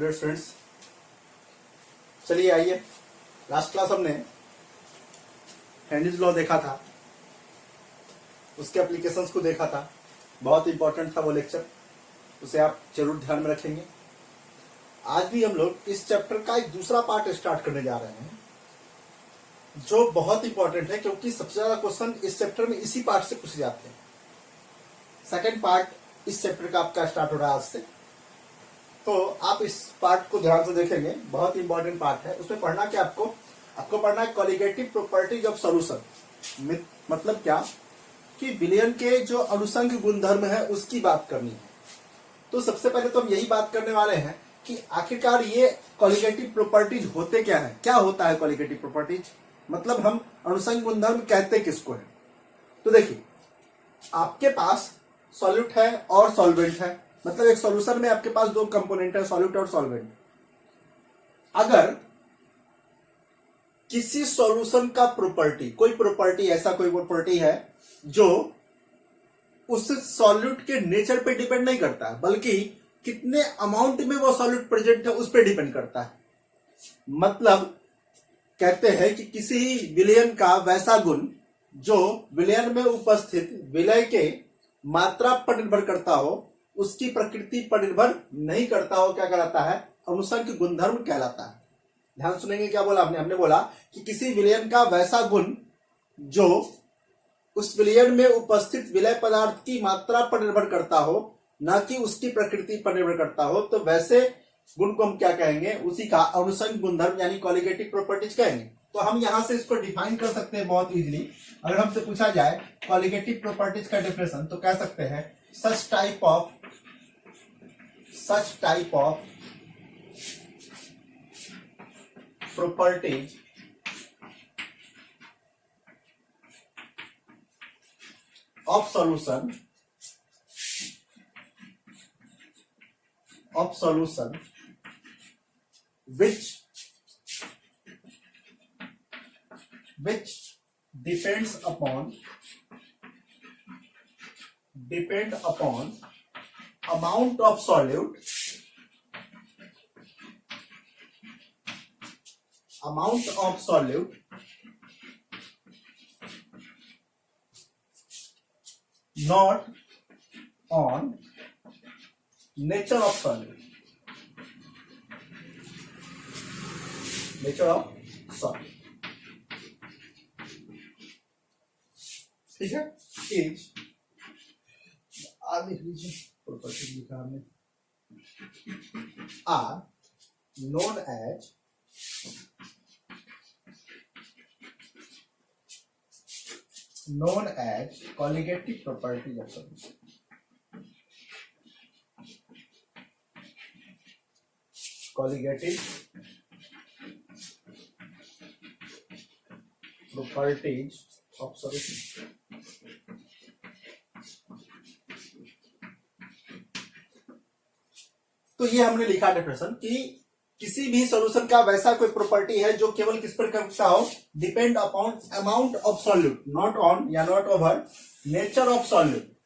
Dear students, चलिए आइए। Last class हमने हेनरीज लॉ देखा था, उसके एप्लीकेशंस को देखा था। बहुत इंपॉर्टेंट था वो लेक्चर, उसे आप जरूर ध्यान में रखेंगे। आज भी हम लोग इस चैप्टर का एक दूसरा पार्ट स्टार्ट करने जा रहे हैं जो बहुत इंपॉर्टेंट है, क्योंकि सबसे ज्यादा क्वेश्चन इस चैप्टर में इसी पार्ट से पूछे जाते हैं। सेकेंड पार्ट इस चैप्टर का आपका स्टार्ट हो रहा है आज से, तो आप इस पार्ट को ध्यान से देखेंगे। बहुत इंपॉर्टेंट पार्ट है। उसमें पढ़ना क्या आपको पढ़ना है कॉलिगेटिव प्रॉपर्टीज ऑफ सॉल्यूशन। मतलब क्या कि विलयन के जो अनुषंग गुणधर्म है उसकी बात करनी है। तो सबसे पहले तो हम यही बात करने वाले हैं कि आखिरकार ये कॉलिगेटिव प्रॉपर्टीज होते क्या है, क्या होता है कॉलिगेटिव प्रॉपर्टीज, मतलब हम अनुषंग गुणधर्म कहते किसको है। तो देखिए, आपके पास सॉल्यूट है और सॉल्वेंट है, मतलब एक सॉल्यूशन में आपके पास दो कंपोनेंट है, सॉल्यूट और सॉल्वेंट। अगर किसी सॉल्यूशन का प्रॉपर्टी, कोई प्रॉपर्टी, ऐसा कोई प्रॉपर्टी है जो उस सॉल्यूट के नेचर पे डिपेंड नहीं करता है, बल्कि कितने अमाउंट में वो सॉल्यूट प्रेजेंट है उस पर डिपेंड करता है। मतलब कहते हैं कि किसी विलयन का वैसा गुण जो विलयन में उपस्थित विलय के मात्रा पर निर्भर करता हो, उसकी प्रकृति पर निर्भर नहीं करता हो, क्या कहलाता है, अनुषंग गुणधर्म कहलाता है। ध्यान सुनेंगे क्या बोला हमने बोला कि किसी विलयन का वैसा गुण जो उस विलयन में उपस्थित विलय पदार्थ की मात्रा पर निर्भर करता हो, न कि उसकी प्रकृति पर निर्भर करता हो, तो वैसे गुण को हम क्या कहेंगे, उसी का अनुषंग गुणधर्म यानी कॉलिगेटिव प्रॉपर्टीज कहेंगे। तो हम यहां से इसको डिफाइन कर सकते हैं बहुत इजीली। अगर हमसे पूछा जाए कॉलिगेटिव प्रॉपर्टीज का डेफिनेशन, तो कह सकते हैं such type of properties of solution which depend upon amount of solute not on nature of solute। ठीक है। इज आगे लीजिए, प्रॉपर्टी लिखा हमने, are known as colligative properties of solution। colligative properties of solution। तो ये हमने लिखा डेफिनेशन कि किसी भी सॉल्यूशन का वैसा कोई प्रॉपर्टी है जो केवल किस पर करता हो, depend upon amount of solute, not on या not over nature of solute.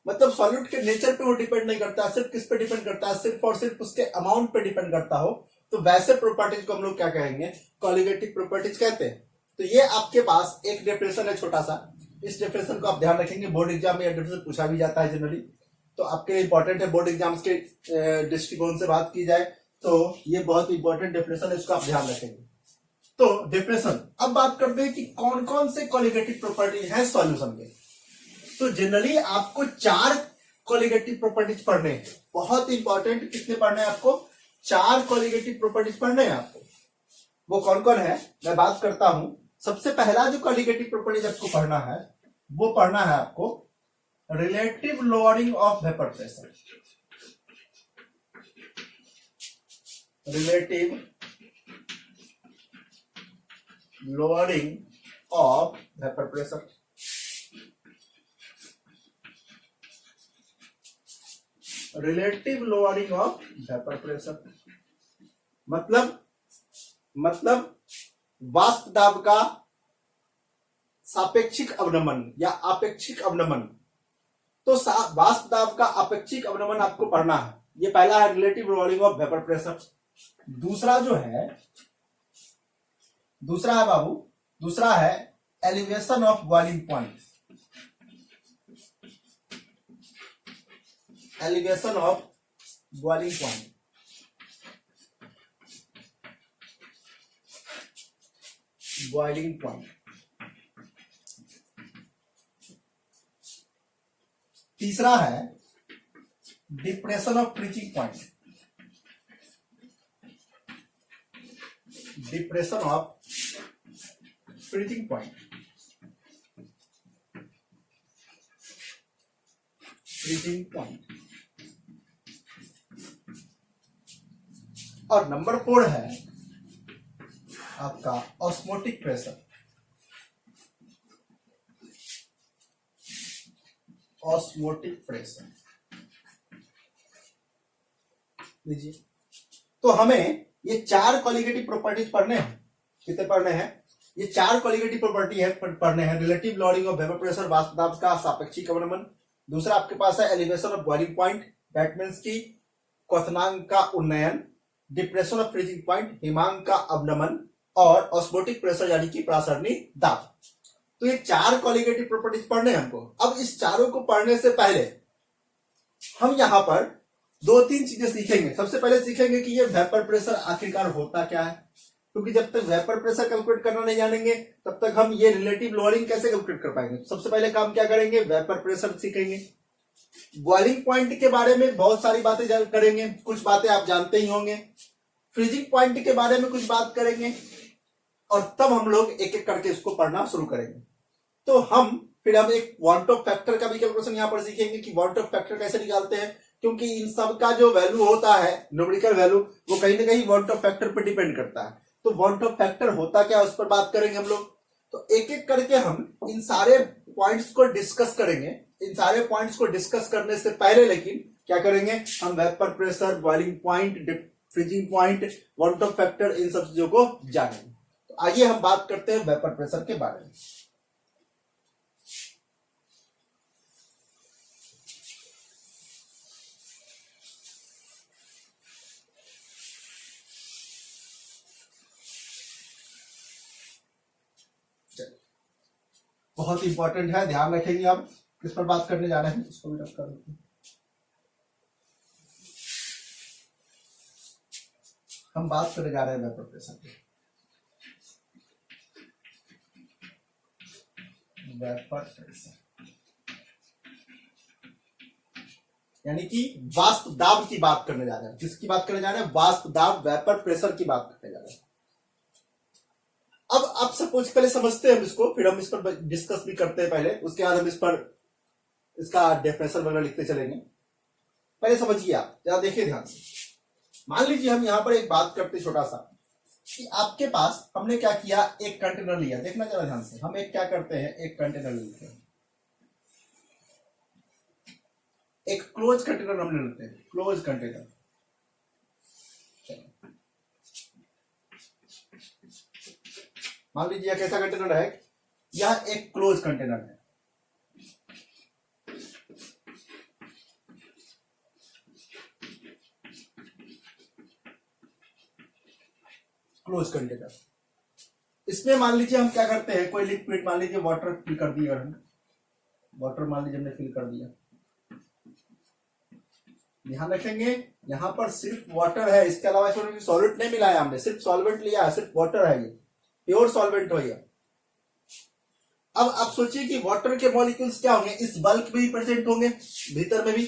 मतलब सॉल्यूट के नेचर पे वो डिपेंड नहीं करता, सिर्फ किस पे डिपेंड करता है, सिर्फ और सिर्फ उसके अमाउंट पे डिपेंड करता हो। तो वैसे प्रॉपर्टीज को हम लोग क्या कहेंगे, कॉलिगेटिव प्रॉपर्टीज कहते हैं। तो ये आपके पास एक डेफिनेशन है छोटा सा, इस डेफिनेशन को आप ध्यान रखेंगे। बोर्ड एग्जाम में यह डेफिनेशन पूछा भी जाता है जनरली, तो आपके लिए इंपॉर्टेंट है। बोर्ड एग्जाम्स के दृष्टिकोण से बात की जाए तो ये बहुत इंपॉर्टेंट डेफिनेशन है, इसको आप ध्यान रखेंगे। तो डेफिनेशन, अब बात करते हैं कि कौन कौन से कॉलिगेटिव प्रॉपर्टी है सॉल्यूशन के। तो जनरली आपको 4 कॉलिगेटिव प्रॉपर्टीज पढ़ने हैं, बहुत इंपॉर्टेंट। कितने पढ़ने हैं आपको, 4 कॉलिगेटिव प्रॉपर्टीज पढ़ने हैं आपको। वो कौन कौन है मैं बात करता हूं। सबसे पहला जो कॉलिगेटिव प्रॉपर्टीज आपको पढ़ना है, वो पढ़ना है आपको relative lowering of vapour pressure. Relative lowering of vapour pressure. Relative lowering of vapour pressure मतलब वाष्प दाब का सापेक्षिक अवनमन या आपेक्षिक अवनमन। तो वाष्प दाब का आपेक्षिक अवनमन आपको पढ़ना है। ये पहला है relative rolling of vapour pressure. दूसरा जो है, दूसरा है बाबू, दूसरा है elevation of boiling point. Elevation of boiling point. Boiling point. तीसरा है depression of freezing point. Depression of freezing point. Freezing point. और नंबर 4 है आपका ऑस्मोटिक प्रेशर। ऑस्मोटिक प्रेशर लीजिए। तो हमें ये 4 क्वालिटेटिव प्रॉपर्टीज पढ़ने हैं। कितने पढ़ने हैं? ये 4 क्वालिटेटिव प्रॉपर्टी है पढ़ने हैं। Relative lowering of vapour pressure, वाष्प दाब का सापेक्षिक अवनमन। दूसरा आपके पास है elevation of boiling point, that means की क्वथनांक का उन्नयन। डिप्रेशन ऑफ फ्रीजिंग पॉइंट, हिमांक का अवनमन। और ऑस्मोटिक प्रेशर यानी कि प्रासरणी दाब। तो ये 4 क्वालिटेटिव प्रॉपर्टीज पढ़ने हैं हमको। अब इस चारों को पढ़ने से पहले हम यहां पर 2-3 चीजें सीखेंगे। सबसे पहले सीखेंगे कि ये वेपर प्रेशर आखिरकार होता क्या है, क्योंकि जब तक वेपर प्रेशर कैलकुलेट करना नहीं जानेंगे तब तक हम ये रिलेटिव लॉरिंग कैसे कैलकुलेट कर पाएंगे। सबसे पहले काम क्या करेंगे, वेपर प्रेशर सीखेंगे। बॉइलिंग पॉइंट के बारे में बहुत सारी बातें करेंगे, कुछ बातें आप जानते ही होंगे। फ्रीजिंग पॉइंट के बारे में कुछ बात करेंगे और तब हम लोग एक एक करके इसको पढ़ना शुरू करेंगे। तो फिर हम एक वॉट ऑफ फैक्टर का भी कैलकुलेशन यहां पर सीखेंगे कि वॉट ऑफ फैक्टर कैसे निकालते हैं, क्योंकि इन सब का जो वैल्यू होता है न्यूमेरिकल वैल्यू, वो कहीं ना कहीं वॉट ऑफ फैक्टर पर डिपेंड करता है। तो वॉट ऑफ फैक्टर होता क्या, उस पर बात करेंगे हम लोग। तो एक एक करके हम इन सारे पॉइंट्स को डिस्कस करेंगे। इन सारे पॉइंट्स को डिस्कस करने से पहले लेकिन क्या करेंगे, हम vapour pressure, boiling point, freezing point, van't Hoff factor, इन सब चीजों को जानेंगे। तो आइए हम बात करते हैं वेपर प्रेशर के बारे में। बहुत इंपॉर्टेंट है, ध्यान रखेंगे। आप किस पर बात करने जा रहे हैं, इसको भी रख कर देते हैं। हम बात करने जा रहे हैं वेपर प्रेशर की। वेपर प्रेशर यानी कि वाष्प दाब की बात करने जा रहे हैं। किसकी बात करने जा रहे हैं, वाष्प दाब, वेपर प्रेशर की बात करने जा रहे हैं। अब आप सपोज पहले समझते हैं हम इसको, फिर हम इस पर डिस्कस भी करते हैं पहले, उसके बाद हम इस पर इसका डेफिनेशन वगैरह लिखते चलेंगे। पहले समझिए, आप जरा देखिए ध्यान से। मान लीजिए हम यहां पर एक बात करते छोटा सा, कि आपके पास हमने क्या किया, एक कंटेनर लिया। देखना जरा ध्यान से, हम एक क्या करते हैं, एक कंटेनर लेते हैं, एक क्लोज कंटेनर हमने लेते हैं, क्लोज कंटेनर। मान लीजिए कैसा कंटेनर है, यह एक क्लोज कंटेनर है। क्लोज कंटेनर, इसमें मान लीजिए हम क्या करते हैं, कोई लिक्विड, मान लीजिए वाटर फिल कर दिया हमने, वाटर मान लीजिए हमने फिल कर दिया। ध्यान रखेंगे यहां पर सिर्फ वाटर है, इसके अलावा सॉल्वेंट नहीं मिलाया हमने, सिर्फ सॉल्वेंट लिया है, सिर्फ वाटर है, ये प्योर सॉल्वेंट हो गया। अब आप सोचिए कि वाटर के मॉलिक्यूल्स क्या होंगे, इस बल्क में ही प्रेजेंट होंगे, भीतर में भी,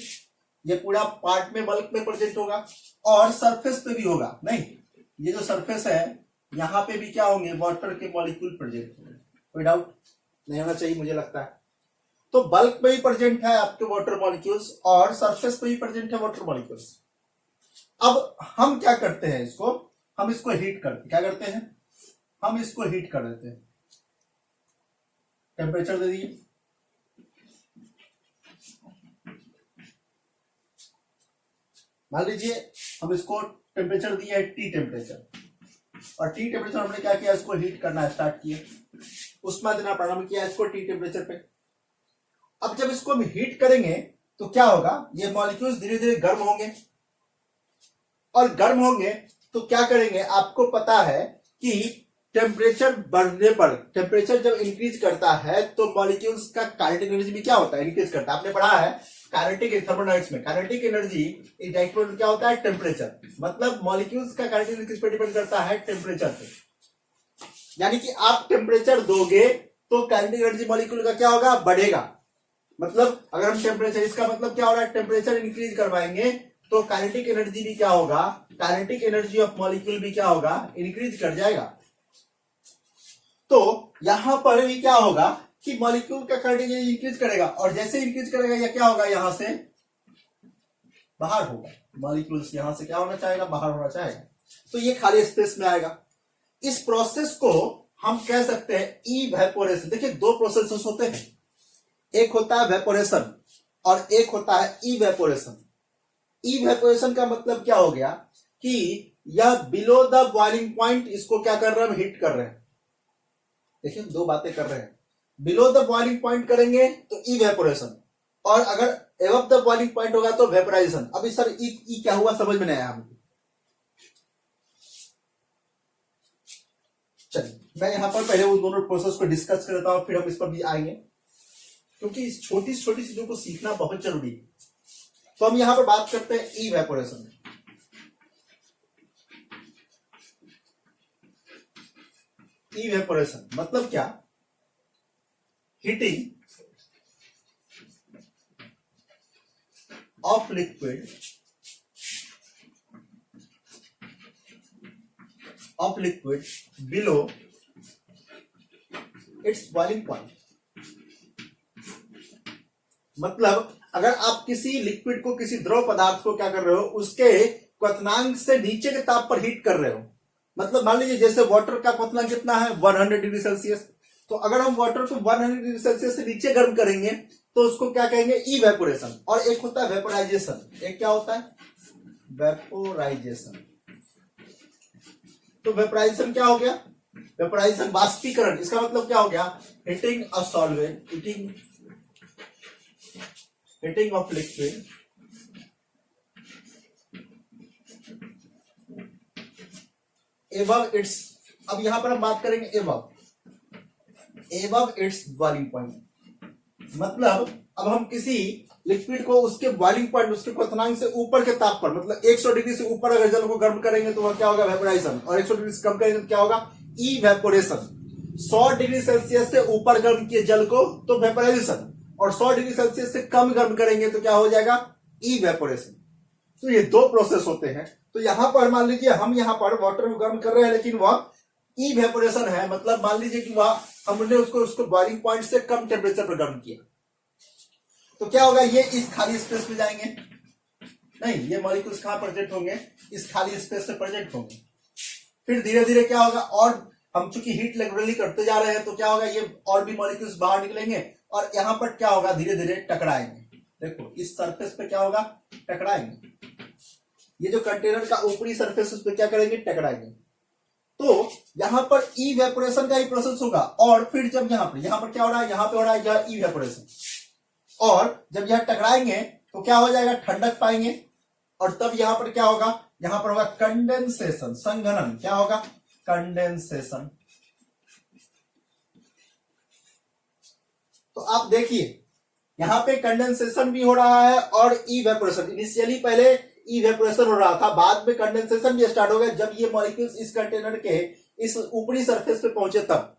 ये पूरा पार्ट में बल्क में प्रेजेंट होगा, और सरफेस पे भी होगा। नहीं, ये जो सरफेस है यहां पे भी क्या होंगे, वाटर के मॉलिक्यूल प्रेजेंट होंगे। कोई डाउट नहीं होना चाहिए मुझे लगता है। तो बल्क में ही प्रेजेंट है आपके वाटर मॉलिक्यूल्स, और सरफेस पे ही प्रेजेंट है वाटर मॉलिक्यूल्स। अब हम क्या करते हैं, इसको हम इसको हीट करते, क्या करते हैं, हम इसको हीट कर देते हैं। टेम्परेचर दे दिए, मान लीजिए हम इसको टेम्परेचर दिया है टी टेम्परेचर, और टी टेम्परेचर हमने क्या किया, इसको हीट करना स्टार्ट किया, उष्मा देना प्रारंभ किया इसको टी टेम्परेचर पे। अब जब इसको हम हीट करेंगे तो क्या होगा, ये मॉलिक्यूल्स धीरे धीरे गर्म होंगे, और गर्म होंगे तो क्या करेंगे, आपको पता है कि टेम्परेचर बढ़ने पर, टेम्परेचर जब इंक्रीज करता है तो मॉलिक्यूल्स का काइनेटिक एनर्जी भी क्या होता है, इंक्रीज करता है। आपने पढ़ा है काइनेटिक थर्मोडायनेमिक्स में, काइनेटिक एनर्जी इक्वल क्या होता है, टेम्परेचर। मतलब मॉलिक्यूल्स का काइनेटिक एनर्जी किस पर डिपेंड करता है, टेम्परेचर पे। यानी कि आप टेम्परेचर दोगे तो काइनेटिक एनर्जी मॉलिक्यूल का क्या होगा, बढ़ेगा। मतलब अगर हम टेम्परेचर, इसका मतलब क्या हो रहा है, टेम्परेचर इंक्रीज करवाएंगे तो काइनेटिक एनर्जी भी क्या होगा, काइनेटिक एनर्जी ऑफ मॉलिक्यूल भी क्या होगा, इंक्रीज कर जाएगा। तो यहां पर भी क्या होगा कि मॉलिक्यूल का काइनेटिक एनर्जी इंक्रीज करेगा, और जैसे इंक्रीज करेगा या क्या होगा, यहां से बाहर होगा। मॉलिक्यूल्स यहां से क्या होना चाहेगा, बाहर होना चाहेगा, तो ये खाली स्पेस में आएगा। इस प्रोसेस को हम कह सकते हैं इवेपोरेशन। देखिए दो प्रोसेस होते हैं, एक होता है वेपोरेशन और एक होता है इवेपोरेशन। इवेपोरेशन का मतलब क्या हो गया कि यह बिलो द बॉइलिंग पॉइंट, इसको क्या कर रहे हैं, हम हिट कर रहे हैं। देखिए दो बातें कर रहे हैं, बिलो द बॉइलिंग पॉइंट करेंगे तो इवेपोरेशन, और अगर एबव द बॉइलिंग पॉइंट होगा तो वेपोराइजेशन। अभी सर ई क्या हुआ समझ में नहीं आया हमको। चलिए मैं यहां पर पहले वो दोनों प्रोसेस को डिस्कस कर लेता हूं, फिर हम इस पर भी आएंगे, क्योंकि इस छोटी छोटी चीजों को सीखना बहुत जरूरी है। तो हम यहां पर बात करते हैं इवेपोरेशन। इवेपोरेशन मतलब क्या, heating of liquid below it's boiling point. मतलब अगर आप किसी लिक्विड को, किसी द्रव पदार्थ को क्या कर रहे हो, उसके क्वथनांक से नीचे के ताप पर हीट कर रहे हो। मतलब मान लीजिए जैसे वाटर का क्वथनांक कितना है, 100 डिग्री सेल्सियस। तो अगर हम वाटर को 100 डिग्री सेल्सियस से नीचे गर्म करेंगे तो उसको क्या कहेंगे, इवेपोरेशन। और एक होता है वेपोराइजेशन। एक क्या होता है, वेपोराइजेशन। तो वेपोराइजेशन क्या हो गया, वेपोराइजेशन वाष्पीकरण। इसका मतलब क्या हो गया, heating of solvent, heating of liquid above it's, अब यहां पर हम बात करेंगे एबव इट्स बॉइलिंग पॉइंट। मतलब अब हम किसी लिक्विड को उसके बॉइलिंग पॉइंट, उसके क्वथनांक से ऊपर के ताप पर, मतलब 100 डिग्री से ऊपर अगर जल को गर्म करेंगे तो वह क्या होगा, वेपोराइजेशन। और 100 डिग्री से कम करेंगे तो क्या होगा, इवेपोरेशन। 100 डिग्री सेल्सियस से ऊपर गर्म किए जल को तो वेपोराइजेशन, और 100 डिग्री सेल्सियस से कम गर्म करेंगे तो क्या हो जाएगा, इवेपोरेशन। तो ये दो प्रोसेस होते हैं। तो यहां पर मान लीजिए हम यहां पर वाटर को गर्म कर रहे हैं, लेकिन वह इवेपोरेशन है। मतलब मान लीजिए कि वह हमने उसको बॉइलिंग पॉइंट से कम टेम्परेचर पर गर्म किया, तो क्या होगा, ये इस खाली स्पेस में जाएंगे, नहीं ये मॉलिक्यूल्स कहां प्रेजेंट होंगे, इस खाली स्पेस में प्रेजेंट होंगे। फिर धीरे धीरे क्या होगा, और हम चूंकि हीट रेगुलरली करते जा रहे हैं तो क्या होगा, ये और भी मॉलिक्यूल्स बाहर निकलेंगे और यहां पर क्या होगा, धीरे धीरे टकराएंगे। देखो इस सरफेस पे क्या होगा, टकराएंगे। ये जो कंटेनर का ऊपरी सरफेस उस पर क्या करेंगे, टकराएंगे। तो यहां पर इवेपोरेशन का ही प्रोसेस होगा। और फिर जब यहां पर क्या हो रहा है, यहां पे हो रहा है यह इवेपोरेशन। और जब यह टकराएंगे तो क्या हो जाएगा, ठंडक पाएंगे। और तब यहां पर क्या होगा, यहां पर होगा कंडेंसेशन, संघनन। क्या होगा, कंडेंसेशन। तो आप देखिए यहां पे कंडेंसेशन भी हो रहा है और इवेपोरेशन। इनिशियली पहले इवेपोरेशन हो रहा था, बाद में कंडेंसेशन भी स्टार्ट हो गया जब ये मॉलिक्यूल्स इस कंटेनर के इस ऊपरी सरफेस पे पहुंचे तब।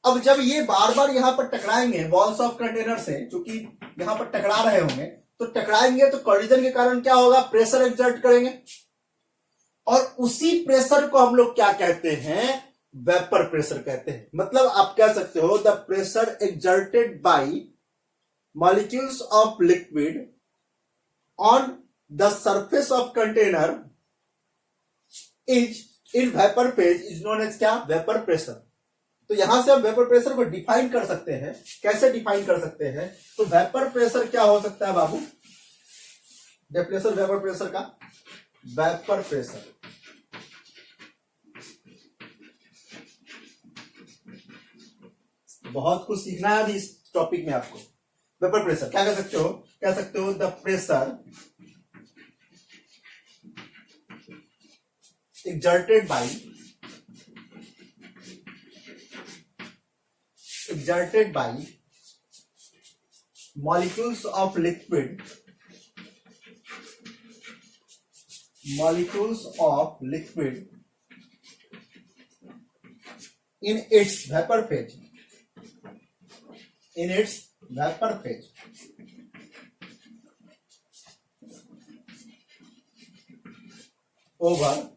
अब जब ये बार बार यहां पर टकराएंगे वॉल्स ऑफ कंटेनर से, चूंकि यहां पर टकरा रहे होंगे, तो टकराएंगे तो कोलिजन के कारण क्या होगा, प्रेशर एक्सर्ट करेंगे। और उसी प्रेशर को हम लोग क्या कहते हैं, वेपर प्रेशर कहते हैं। मतलब आप कह सकते हो the pressure exerted by molecules of liquid on the surface of container is in vapour phase is known as क्या, वेपर प्रेशर। तो यहां से हम वेपर प्रेशर को डिफाइन कर सकते हैं। कैसे डिफाइन कर सकते हैं, तो वेपर प्रेशर क्या हो सकता है बाबू, डेफिनेशन वेपर प्रेशर का, वेपर प्रेशर बहुत कुछ सीखना है अभी इस टॉपिक में आपको। वेपर प्रेशर क्या कह सकते हो, the pressure exerted by molecules of liquid in its vapor phase over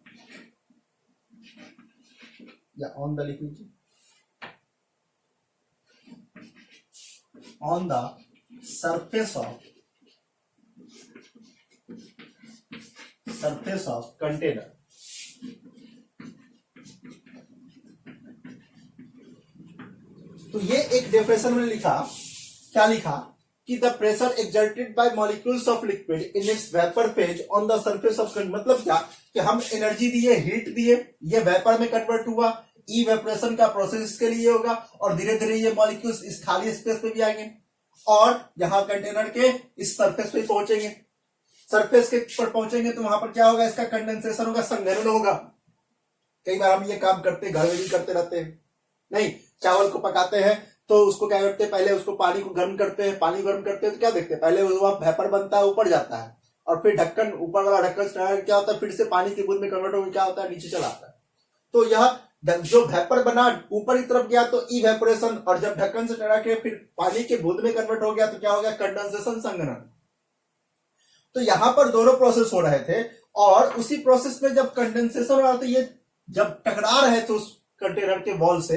on the liquid on the surface of container. तो ये एक डेफिनेशन में लिखा, क्या लिखा कि the pressure exerted by molecules of liquid in its vapour phase on the surface of container. मतलब क्या कि हम एनर्जी दिए, हीट दिए, ये वेपर में कन्वर्ट हुआ, इवेपोरेशन का प्रोसेस इसके लिए होगा और धीरे धीरे ये मॉलिक्यूल्स इस खाली स्पेस पे भी आएंगे और यहाँ कंटेनर के इस सरफेस पे पहुंचेंगे। सरफेस के पर पहुंचेंगे तो वहां पर क्या होगा, इसका कंडेंसेशन होगा, संघनन होगा। कई बार हम ये काम करते, घर में भी करते रहते हैं। नहीं, चावल को पकाते हैं तो उसको क्या करते हैं, पहले उसको पानी को गर्म करते हैं, पानी गर्म करते हैं तो क्या देखते हैं, पहले वो वेपर बनता है, ऊपर जाता है और फिर ढक्कन, ऊपर वाला ढक्कन क्या होता है, फिर से पानी की बूंद में कन्वर्ट होकर क्या होता है, नीचे चला आता है। तो यह जो वेपर बना ऊपर की तरफ गया तो इवेपोरेशन, और जब ढक्कन से चढ़ा के फिर पानी के बूंद में कन्वर्ट हो गया तो क्या हो गया, कंडेंसेशन, संघनन। तो यहां पर दोनों प्रोसेस हो रहे थे और उसी प्रोसेस में जब कंडेंसेशन हो रहा था, ये जब टकरा रहे थे उस कंटेनर के वॉल से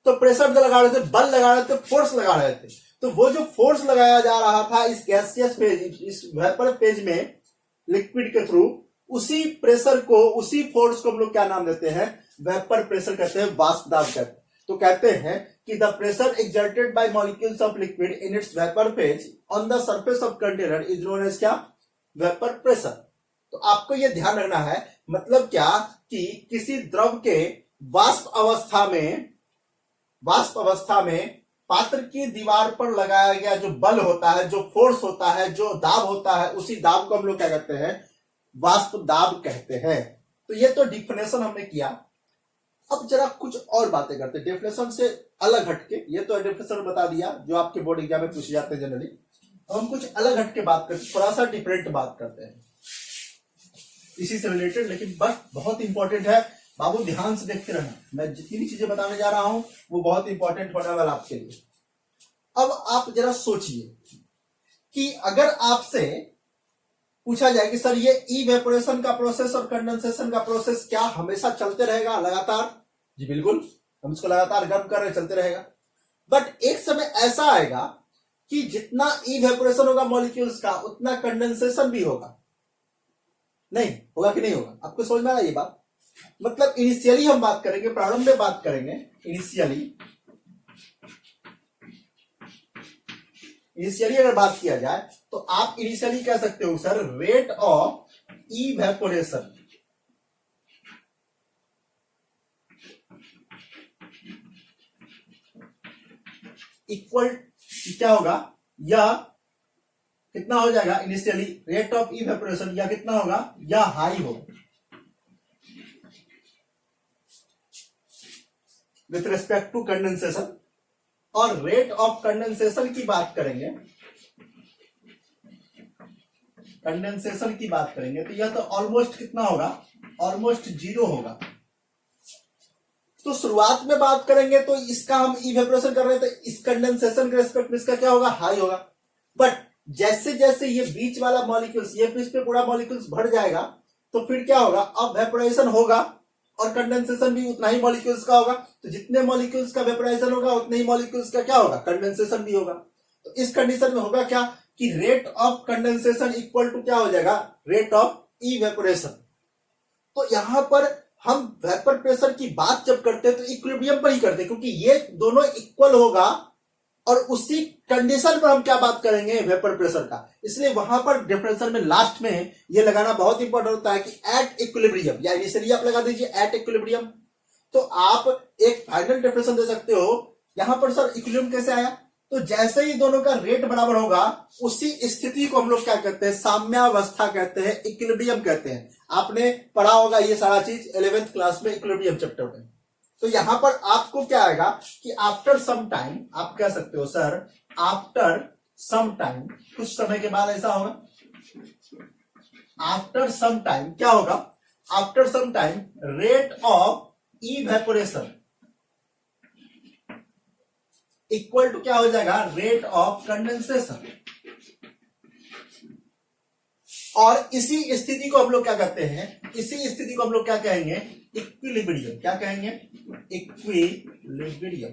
तो प्रेशर लगा रहे थे, बल लगा रहे थे, फोर्स लगा रहे थे। तो वो जो फोर्स लगाया जा रहा था इस गैसियस फेज, इस वेपर फेज में लिक्विड के थ्रू, उसी प्रेशर को, उसी फोर्स को हम लोग क्या नाम देते हैं, वेपर प्रेशर कहते हैं, वाष्प दाब कहते हैं। तो कहते हैं कि the pressure exerted by molecules of liquid in its vapour phase on the surface of container is known as क्या, वेपर प्रेशर। तो आपको यह ध्यान रखना है, मतलब क्या कि किसी द्रव के वाष्प अवस्था में पात्र की दीवार पर लगाया गया जो बल होता है, जो फोर्स होता है, जो दाब होता है, उसी दाब को हम लोग क्या कहते हैं, वाष्प दाब कहते हैं। तो ये तो डिफिनेशन हमने किया। अब जरा कुछ और बातें करते हैं डेफिनेशन से अलग हटके। ये तो डेफिनेशन बता दिया जो आपके बोर्ड एग्जाम में पूछे जाते हैं जनरली। अब हम कुछ अलग हटके बात करते हैं, थोड़ा सा डिफरेंट बात करते हैं इसी से रिलेटेड, लेकिन बस बहुत इंपॉर्टेंट है। बाबू ध्यान से देखते रहना, मैं जितनी भी चीजें बताने जा रहा हूं वो बहुत इंपॉर्टेंट होने वाला आपके लिए। अब आप जरा सोचिए कि अगर आपसे पूछा जाए कि सर ये इवेपोरेशन का प्रोसेस और कंडेंसेशन का प्रोसेस क्या हमेशा चलते रहेगा लगातार? जी बिल्कुल, हम इसको लगातार गर्म कर रहे, चलते रहेगा। बट एक समय ऐसा आएगा कि जितना इवेपोरेशन होगा मॉलिक्यूल्स का, उतना कंडेंसेशन भी होगा। नहीं होगा कि नहीं होगा? आपको समझ में आ रहा है ये बात? मतलब इनिशियली हम बात करेंगे, प्रारंभ में बात करेंगे, इनिशियली अगर बात किया जाए तो आप इनिशियली कह सकते हो sir, rate of evaporation equal क्या होगा, या कितना हो जाएगा इनिशियली, रेट ऑफ इवेपोरेशन या कितना होगा, या हाई होगा विथ रेस्पेक्ट टू कंडेंसेशन। और रेट ऑफ कंडेंसेशन की बात करेंगे, कंडेंसेशन की बात करेंगे तो यह तो ऑलमोस्ट कितना होगा, ऑलमोस्ट 0 होगा। तो शुरुआत में बात करेंगे तो इसका हम इवेपोरेशन कर रहे थे, इस कंडेंसेशन के रेस्पेक्ट में इसका क्या होगा, हाई होगा। बट जैसे जैसे ये बीच वाला मॉलिक्यूल्स, ये इस पे पूरा मॉलिक्यूल्स भर जाएगा तो फिर क्या होगा, अब वेपोराइजेशन होगा और कंडेंसेशन भी उतना ही मॉलिक्यूल्स का होगा। तो जितने मॉलिक्यूल्स का वेपोराइजेशन होगा उतने ही मॉलिक्यूल्स का क्या होगा, कंडेंसेशन भी होगा। तो इस कंडीशन में होगा क्या कि rate of condensation equal to क्या हो जाएगा, रेट ऑफ इवेपोरेशन। तो यहां पर हम वेपर प्रेशर की बात जब करते हैं तो इक्विलिब्रियम पर ही करते हैं, क्योंकि ये दोनों इक्वल होगा और उसी कंडीशन पर हम क्या बात करेंगे, वेपर प्रेशर का। इसलिए वहां पर डेफिनेशन में लास्ट में ये लगाना बहुत इंपॉर्टेंट होता है कि एट इक्विलिब्रियम, या इनिशियली आप लगा दीजिए एट इक्विलिब्रियम। तो आप एक फाइनल डेफिनेशन दे सकते हो। यहां पर सर इक्विलिब्रियम कैसे आया, तो जैसे ही दोनों का रेट बराबर होगा उसी स्थिति को हम लोग क्या कहते हैं, साम्यावस्था कहते हैं, इक्विलिब्रियम कहते हैं। आपने पढ़ा होगा ये सारा चीज 11th क्लास में इक्विलिब्रियम चैप्टर में। तो यहां पर आपको क्या आएगा कि आफ्टर सम टाइम, आप कह सकते हो सर आफ्टर सम टाइम, कुछ समय के बाद ऐसा होगा, आफ्टर सम टाइम क्या होगा, after some time rate of evaporation equal to क्या हो जाएगा, रेट ऑफ कंडेंसेशन। और इसी स्थिति को हम लोग क्या कहते हैं, इसी स्थिति को हम लोग क्या कहेंगे, इक्विलिब्रियम। क्या कहेंगे, इक्विलिब्रियम,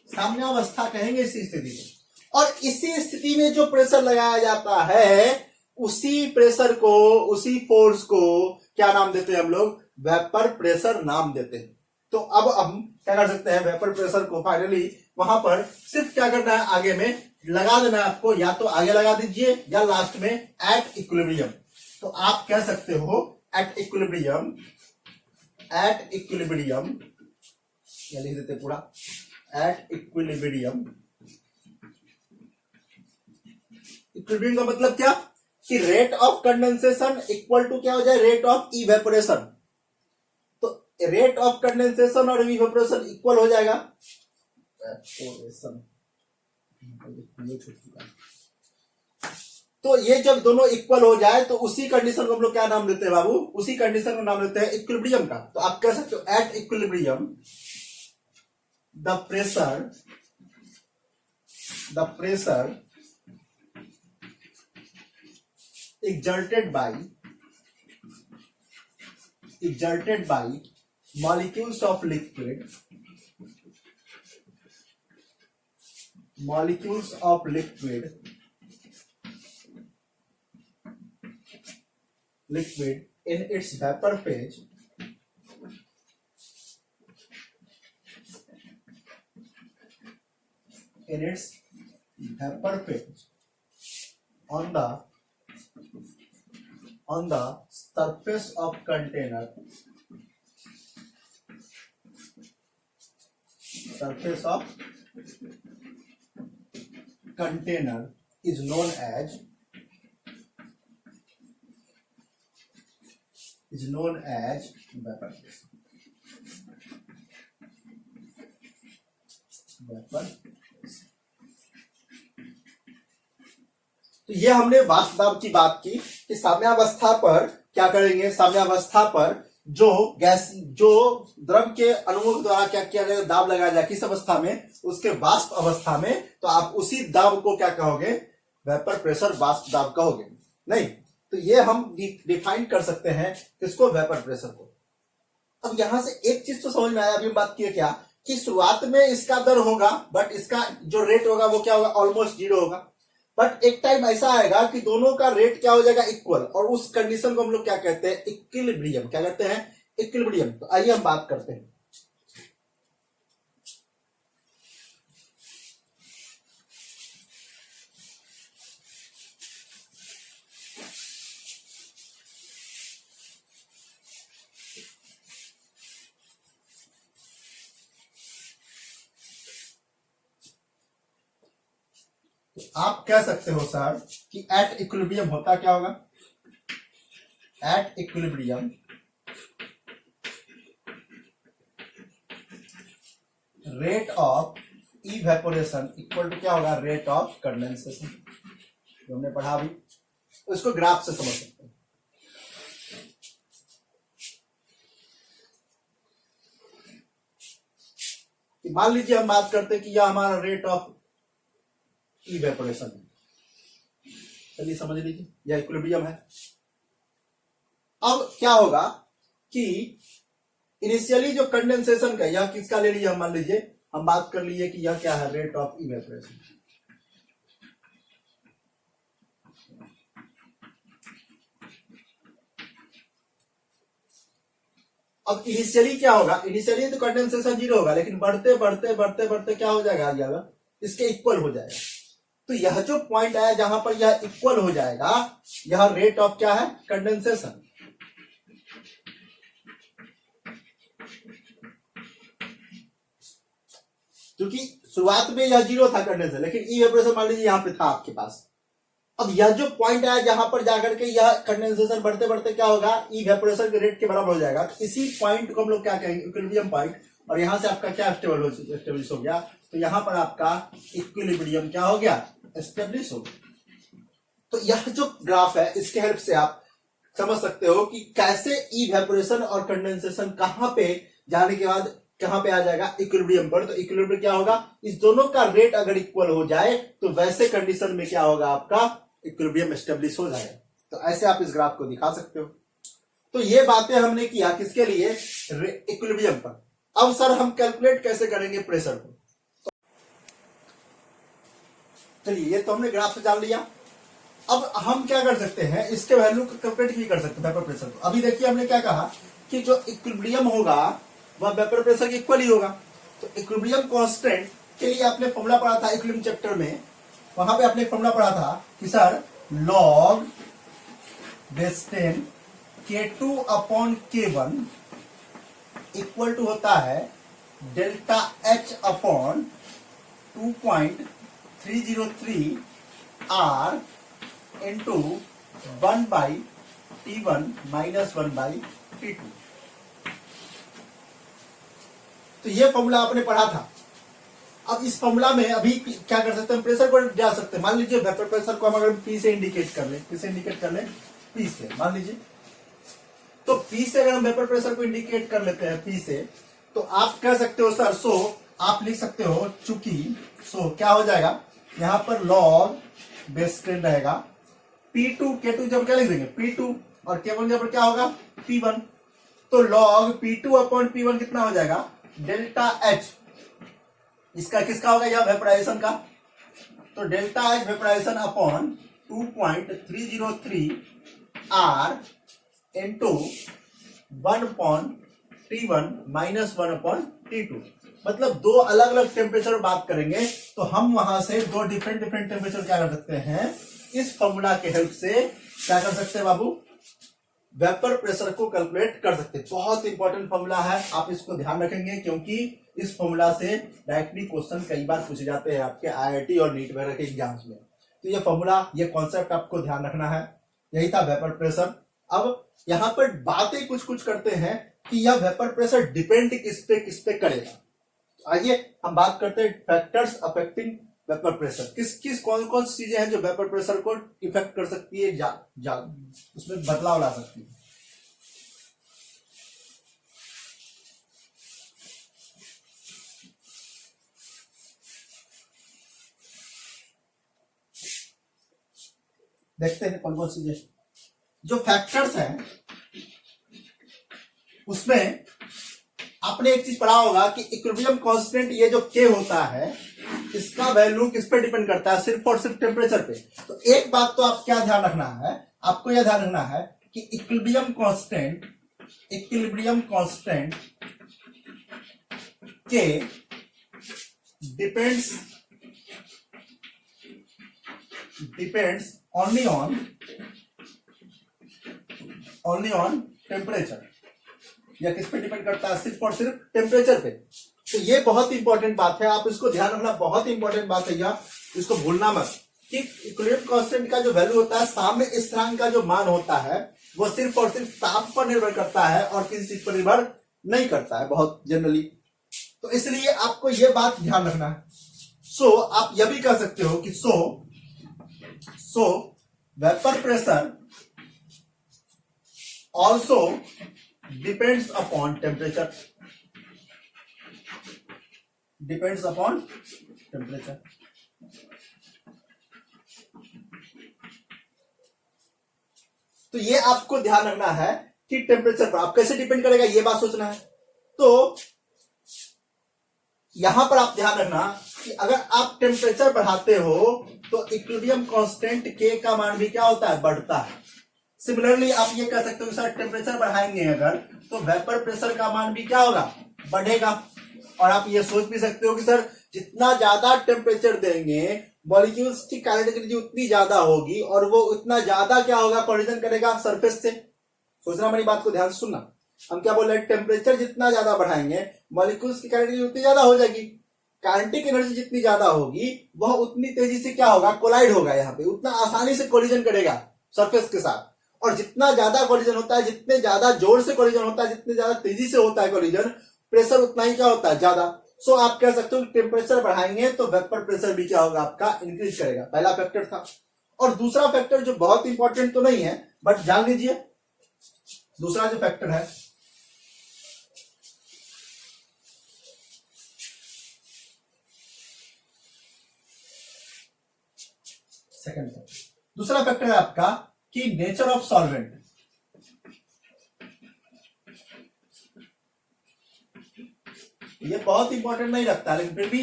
साम्यावस्था कहेंगे इसी स्थिति को। और इसी स्थिति में जो प्रेशर लगाया जाता है, उसी प्रेशर को, उसी फोर्स को क्या नाम देते हैं हम लोग, वेपर प्रेशर नाम देते हैं। तो अब हम क्या कर सकते हैं, वेपर प्रेशर को फाइनली वहां पर सिर्फ क्या करना है, आगे में लगा देना है आपको, या तो आगे लगा दीजिए या लास्ट में एट इक्विलिब्रियम। तो आप कह सकते हो एट इक्विलिब्रियम, एट इक्विलिब्रियम, या लिख देते पूरा, एट इक्विलिब्रियम। इक्विलिब्रियम का मतलब क्या कि rate of condensation equal to क्या हो जाए, रेट ऑफ इवेपोरेशन। तो रेट ऑफ कंडेंसेशन और इवेपोरेशन इक्वल हो जाएगा, तो ये जब दोनों इक्वल हो जाए तो उसी कंडीशन को हम लोग क्या नाम देते हैं बाबू, उसी कंडीशन को नाम देते हैं इक्विलिब्रियम का। तो आप कह सकते हो at equilibrium the pressure exerted by molecules of liquid in its vapor phase on the surface of container is known as vapor phase. तो ये हमने वाष्प दाब की बात की कि साम्यावस्था पर क्या करेंगे, साम्यावस्था पर जो गैस, जो द्रव के अणुओं द्वारा क्या किया जाएगा, दाब लगाया जाए, किस अवस्था में, उसके वाष्प अवस्था में। तो आप उसी दाब को क्या कहोगे, वेपर प्रेशर वाष्प दाब कहोगे, नहीं। तो ये हम डिफाइन कर सकते हैं किसको, वेपर प्रेशर को। अब यहां से एक चीज तो समझ में आया, अभी हम बात किए क्या कि शुरुआत में इसका दर होगा, बट इसका जो रेट होगा वो क्या होगा, ऑलमोस्ट जीरो होगा। बट एक टाइम ऐसा आएगा कि दोनों का रेट क्या हो जाएगा, इक्वल, और उस कंडीशन को हम लोग क्या कहते हैं, इक्विलिब्रियम। क्या कहते हैं, इक्विलिब्रियम। तो आइए हम बात करते हैं। तो आप कह सकते हो सर कि एट इक्विलिब्रियम होता क्या होगा, at equilibrium rate of evaporation equal to क्या होगा, रेट ऑफ कंडेंसेशन। जो हमने पढ़ा अभी, उसको ग्राफ से समझ सकते हैं। मान लीजिए हम बात करते हैं कि यह हमारा रेट ऑफ इवेपोरेशन है, चलिए समझ लीजिए यह इक्विलिब्रियम है। अब क्या होगा कि इनिशियली जो कंडेंसेशन का, यह किसका ले लिया, मान लीजिए हम बात कर लिए कि यह क्या है, रेट ऑफ इवेपोरेशन। अब इनिशियली क्या होगा, इनिशियली तो कंडेंसेशन जीरो होगा, लेकिन बढ़ते बढ़ते बढ़ते बढ़ते क्या हो जाएगा, इसके इक्वल हो जाएगा। तो यह जो पॉइंट है जहां पर यह इक्वल हो जाएगा, यह रेट ऑफ क्या है, कंडेंसेशन। क्योंकि शुरुआत में यह जीरो था कंडेंसेशन, लेकिन इवेपोरेशन मान लीजिए यहां पे था आपके पास। अब यह जो पॉइंट है जहां पर जाकर के यह कंडेंसेशन बढ़ते बढ़ते क्या होगा, इवेपोरेशन के रेट के बराबर हो जाएगा। तो इसी पॉइंट को हम लोग क्या कहेंगे, इक्विलिब्रियम पॉइंट। और यहां से आपका क्या एस्टेब्लिश हो गया, तो यहां पर आपका इक्विलिब्रियम क्या हो गया, एस्टेब्लिश हो गया। तो यह जो ग्राफ है इसके हेल्प से आप समझ सकते हो कि कैसे इवेपोरेशन और कंडेंसेशन कहां पे जाने के बाद कहां पे आ जाएगा, इक्विलिब्रियम पर। तो इक्विलिब्रियम क्या होगा, इस दोनों का रेट अगर इक्वल हो जाए तो वैसे कंडीशन में क्या होगा, आपका इक्विलिब्रियम एस्टेब्लिश हो जाएगा। तो ऐसे आप इस ग्राफ को दिखा सकते हो। तो ये बातें हमने किया किसके लिए, इक्विलिब्रियम पर। अब सर हम कैलकुलेट कैसे करेंगे प्रेशर को, चलिए ये तो हमने ग्राफ से जान लिया। अब हम क्या कर सकते हैं, इसके वैल्यू को कैलकुलेट भी कर सकते हैं वेपर प्रेशर को। अभी देखिए हमने क्या कहा कि जो इक्विलिब्रियम होगा वह वेपर प्रेशर के इक्वल ही होगा। तो इक्विलिब्रियम कांस्टेंट के लिए आपने फॉर्मूला पढ़ा था इक्विलिब्रियम चैप्टर में, वहां पे आपने फॉर्मूला पढ़ा था कि sir log base 10 K2 upon K1 equal to होता है delta H upon 2.303 R into 1/T1 minus 1/T2। तो ये फॉर्मूला आपने पढ़ा था। अब इस फॉर्मूला में अभी क्या कर सकते हैं, प्रेशर को जा सकते हैं। मान लीजिए वेपर प्रेशर को हम अगर पी से इंडिकेट कर लें, किससे इंडिकेट कर लें, पी से मान लीजिए। तो पी से अगर हम वेपर प्रेशर को इंडिकेट कर लेते हैं पी से, तो आप कह सकते हो सर, सो आप लिख सकते हो चूंकि, सो क्या हो जाएगा यहां पर लॉग बेस 10 रहेगा, P2 K2 जब क्या लिख देंगे P2 और K1 जब क्या होगा P1। तो log P2 अपॉन P1 कितना हो जाएगा, डेल्टा H। इसका किसका होगा, यह वेपराइजेशन का। तो delta H vaporisation upon 2.303 R into 1/T1 minus 1/T2। मतलब दो अलग अलग टेम्परेचर बात करेंगे तो हम वहां से दो डिफरेंट टेम्परेचर क्या कर सकते हैं, इस फॉर्मूला के हेल्प से क्या कर सकते हैं बाबू, वेपर प्रेशर को कैलकुलेट कर सकते हैं। बहुत इंपॉर्टेंट फॉर्मूला है, आप इसको ध्यान रखेंगे क्योंकि इस फॉर्मूला से डायरेक्टली क्वेश्चन कई बार पूछे जाते हैं आपके आईआईटी और नीट वगैरह के एग्जाम्स में। तो ये फॉर्मूला, ये कॉन्सेप्ट आपको ध्यान रखना है। यही था वेपर प्रेशर। अब यहां पर बातें कुछ कुछ करते हैं कि यह वेपर प्रेशर डिपेंड किस पे करेगा। आइए हम बात करते हैं फैक्टर्स अफेक्टिंग वेपर प्रेशर। किस कौन कौन सी चीजें हैं जो वेपर प्रेशर को इफेक्ट कर सकती है, उसमें बदलाव ला सकती है। देखते हैं कौन कौन सी चीजें। जो फैक्टर्स हैं उसमें आपने एक चीज पढ़ा होगा कि इक्विलिब्रियम कांस्टेंट, ये जो के होता है इसका वैल्यू किस पे डिपेंड करता है, सिर्फ और सिर्फ टेम्परेचर पे। तो एक बात तो आप क्या ध्यान रखना है, आपको यह ध्यान रखना है कि इक्विलिब्रियम कांस्टेंट के डिपेंड्स ओनली ऑन टेम्परेचर। या किस पे डिपेंड करता है, सिर्फ और सिर्फ टेम्परेचर पे। तो ये बहुत इंपॉर्टेंट बात है, आप इसको ध्यान रखना, बहुत इंपॉर्टेंट बात है यह, इसको भूलना मत कि इक्विलिब्रियम कांस्टेंट का जो वैल्यू होता है, साम्य स्थिरांक का जो मान होता है, वो सिर्फ और सिर्फ ताप पर निर्भर करता है और किसी चीज पर निर्भर नहीं करता है बहुत जनरली। तो इसलिए आपको ये बात ध्यान रखना है। सो आप यह भी कह सकते हो कि सो vapour pressure also depends upon temperature. तो ये आपको ध्यान रखना है कि टेम्परेचर पर आप कैसे डिपेंड करेगा, ये बात सोचना है। तो यहां पर आप ध्यान रखना कि अगर आप टेम्परेचर बढ़ाते हो तो इक्विलिब्रियम कांस्टेंट के का मान भी क्या होता है, बढ़ता है। सिमिलरली आप ये कह सकते हो सर टेम्परेचर बढ़ाएंगे अगर तो वेपर प्रेशर का मान भी क्या होगा, बढ़ेगा। और आप ये सोच भी सकते हो कि सर जितना ज्यादा टेम्परेचर देंगे मॉलिक्यूल्स की काइनेटिक एनर्जी उतनी ज्यादा होगी और वो उतना ज्यादा क्या होगा, कोलिजन करेगा सरफेस से। सोचना, हमारी बात को ध्यान से सुनना। हम क्या बोल रहे हैं, टेम्परेचर जितना ज्यादा बढ़ाएंगे मॉलिक्यूल्स की काइनेटिक एनर्जी उतनी ज्यादा हो जाएगी। काइनेटिक एनर्जी जितनी ज्यादा होगी वह उतनी तेजी से क्या होगा, कोलाइड होगा, यहाँ पे उतना आसानी से कोलिजन करेगा सरफेस के साथ। और जितना ज्यादा कोलिजन होता है, जितने ज्यादा जोर से कोलिजन होता है, जितने ज्यादा तेजी से होता है कोलिजन, प्रेशर उतना ही क्या होता है, ज्यादा। सो आप कह सकते हो टेम्परेचर बढ़ाएंगे तो वेपर प्रेशर भी क्या होगा, आपका इंक्रीज करेगा। पहला फैक्टर था। और दूसरा फैक्टर जो बहुत इंपॉर्टेंट तो नहीं है बट जान लीजिए, दूसरा जो फैक्टर है सेकंड फैक्टर, दूसरा फैक्टर है आपका कि नेचर ऑफ सॉल्वेंट। ये बहुत इंपॉर्टेंट नहीं रखता लेकिन फिर भी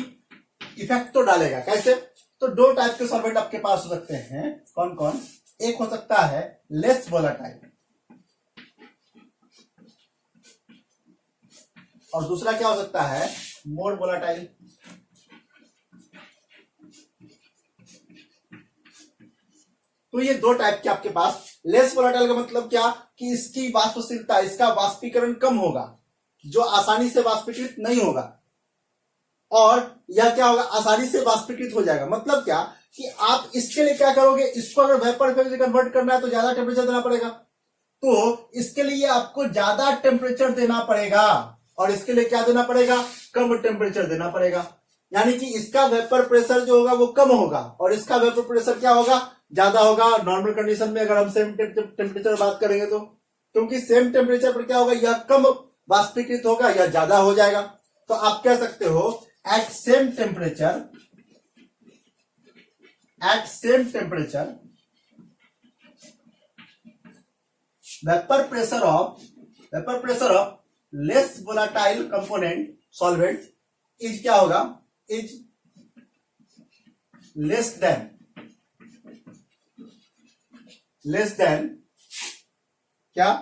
इफेक्ट तो डालेगा। कैसे? तो दो टाइप के सॉल्वेंट आपके पास हो सकते हैं। कौन कौन? एक हो सकता है लेस वोलाटाइल और दूसरा क्या हो सकता है, मोर वोलाटाइल। तो ये दो टाइप के आपके पास। लेस वोलाटाइल का मतलब क्या कि इसकी वाष्पशीलता, इसका वाष्पीकरण कम होगा, जो आसानी से वाष्पीकृत नहीं होगा। और यह क्या होगा, आसानी से वाष्पीकृत हो जाएगा। मतलब क्या कि आप इसके लिए क्या करोगे, इसको अगर वेपर फेज में कन्वर्ट करना है तो ज्यादा टेम्परेचर देना पड़ेगा। तो इसके लिए आपको ज्यादा टेम्परेचर देना पड़ेगा और इसके लिए क्या देना पड़ेगा, कम टेम्परेचर देना पड़ेगा। यानी कि इसका वेपर प्रेशर जो होगा वो कम होगा और इसका वेपर प्रेशर क्या होगा, ज्यादा होगा। नॉर्मल कंडीशन में अगर हम सेम टेम्परेचर बात करेंगे तो, क्योंकि सेम टेम्परेचर पर क्या होगा, यह कम वाष्पीकृत होगा या ज्यादा हो जाएगा। तो आप कह सकते हो at same temperature vapour pressure of less volatile component solvent is क्या होगा, इज लेस देन क्या,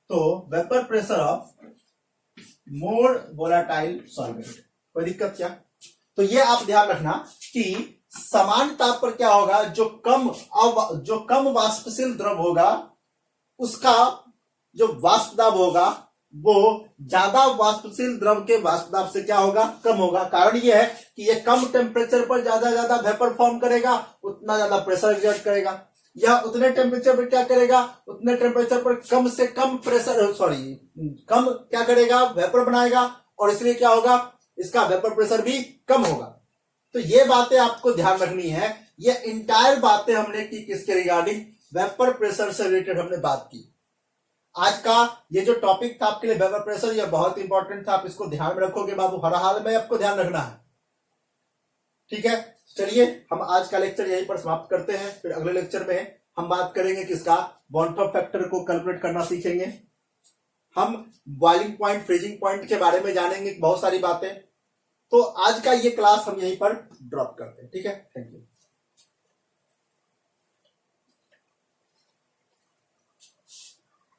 तो vapour pressure of more volatile solvent. कोई दिक्कत क्या? तो ये आप ध्यान रखना कि समान ताप पर क्या होगा, जो कम वाष्पशील द्रव होगा उसका जो वाष्प दाब होगा वो ज्यादा वाष्पशील द्रव के वाष्प दाब से क्या होगा, कम होगा। कारण ये है कि ये कम टेम्परेचर पर ज्यादा वेपर फॉर्म करेगा, उतना ज्यादा प्रेशर एक्सर्ट करेगा। यह उतने टेम्परेचर पर क्या करेगा, उतने टेम्परेचर पर कम से कम कम क्या करेगा, वेपर बनाएगा और इसलिए क्या होगा, इसका वेपर प्रेशर भी कम होगा। तो ये बातें आपको ध्यान रखनी है। ये इंटायर बातें हमने की किसके रिगार्डिंग, वेपर प्रेशर से रिलेटेड हमने बात की। आज का ये जो टॉपिक था आपके लिए वेपर प्रेशर, ये बहुत इंपॉर्टेंट था। आप इसको ध्यान में रखोगे बाबू, हर हाल में आपको ध्यान रखना है। ठीक है, चलिए हम आज का लेक्चर यहीं पर समाप्त करते हैं। फिर अगले लेक्चर में हम बात करेंगे किसका, बॉन्टॉप फैक्टर को कैलकुलेट करना सीखेंगे। हम बॉइलिंग पॉइंट, फ्रीजिंग पॉइंट के बारे में जानेंगे बहुत सारी बातें। तो आज का ये क्लास हम यहीं पर ड्रॉप करते हैं। ठीक है, थैंक यू।